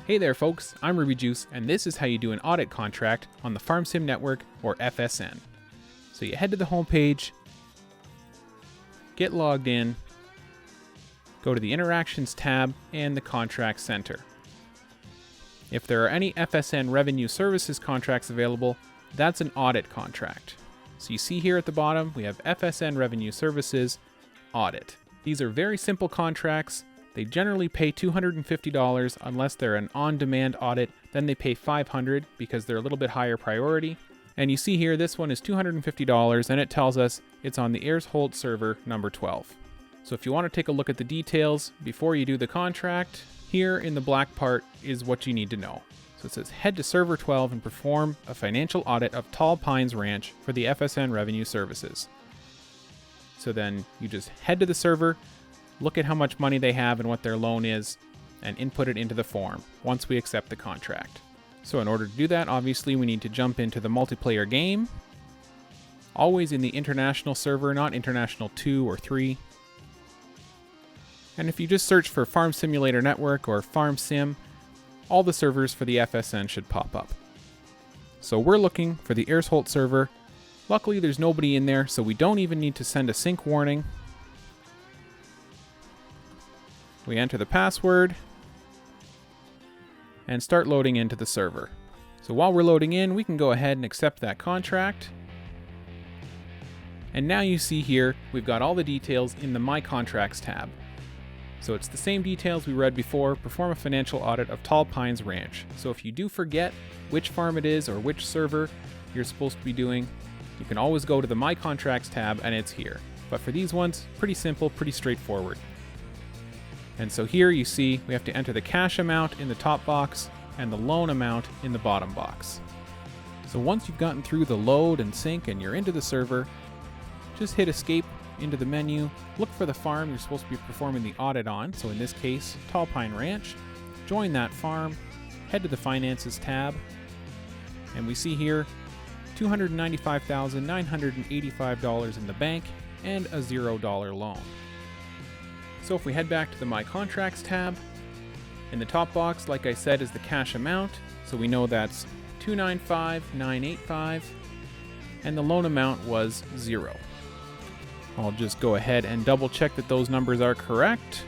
Hey there folks, I'm Ruby Juice, and this is how you do an audit contract on the FarmSim Network, or FSN. So you head to the home page, get logged in, go to the Interactions tab and the Contract Center. If there are any FSN Revenue Services contracts available, that's an audit contract. So you see here at the bottom, we have FSN Revenue Services, Audit. These are very simple contracts. They generally pay $250 unless they're an on-demand audit, then they pay $500 because they're a little bit higher priority. And you see here, this one is $250 and it tells us it's on the Airshot server number 12. So if you want to take a look at the details before you do the contract, here in the black part is what you need to know. So it says head to server 12 and perform a financial audit of Tall Pines Ranch for the FSN Revenue Services. So then you just head to the server, look at how much money they have and what their loan is, and input it into the form once we accept the contract. So in order to do that, obviously we need to jump into the multiplayer game, always in the international server, not international 2 or 3. And if you just search for Farm Simulator Network or Farm Sim, all the servers for the FSN should pop up. So we're looking for the Airshot server. Luckily there's nobody in there, so we don't even need to send a sync warning. We enter the password and start loading into the server. So while we're loading in, we can go ahead and accept that contract. And now you see here, we've got all the details in the My Contracts tab. So it's the same details we read before, perform a financial audit of Tall Pines Ranch. So if you do forget which farm it is or which server you're supposed to be doing, you can always go to the My Contracts tab and it's here. But for these ones, pretty simple, pretty straightforward. And so here you see we have to enter the cash amount in the top box and the loan amount in the bottom box. So once you've gotten through the load and sync and you're into the server, just hit escape into the menu, look for the farm you're supposed to be performing the audit on, so in this case, Tall Pine Ranch, join that farm, head to the Finances tab, and we see here $295,985 in the bank and a $0 loan. So if we head back to the My Contracts tab, in the top box, like I said, is the cash amount. So we know that's $295,985, and the loan amount was 0. I'll just go ahead and double check that those numbers are correct.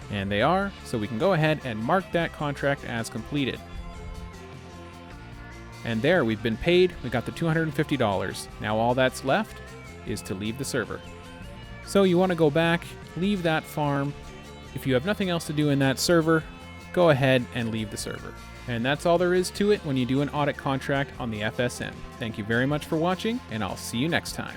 And they are, so we can go ahead and mark that contract as completed. And there, we've been paid, we got the $250. Now all that's left is to leave the server. So you want to go back, leave that farm. If you have nothing else to do in that server, go ahead and leave the server. And that's all there is to it when you do an audit contract on the FSN. Thank you very much for watching, and I'll see you next time.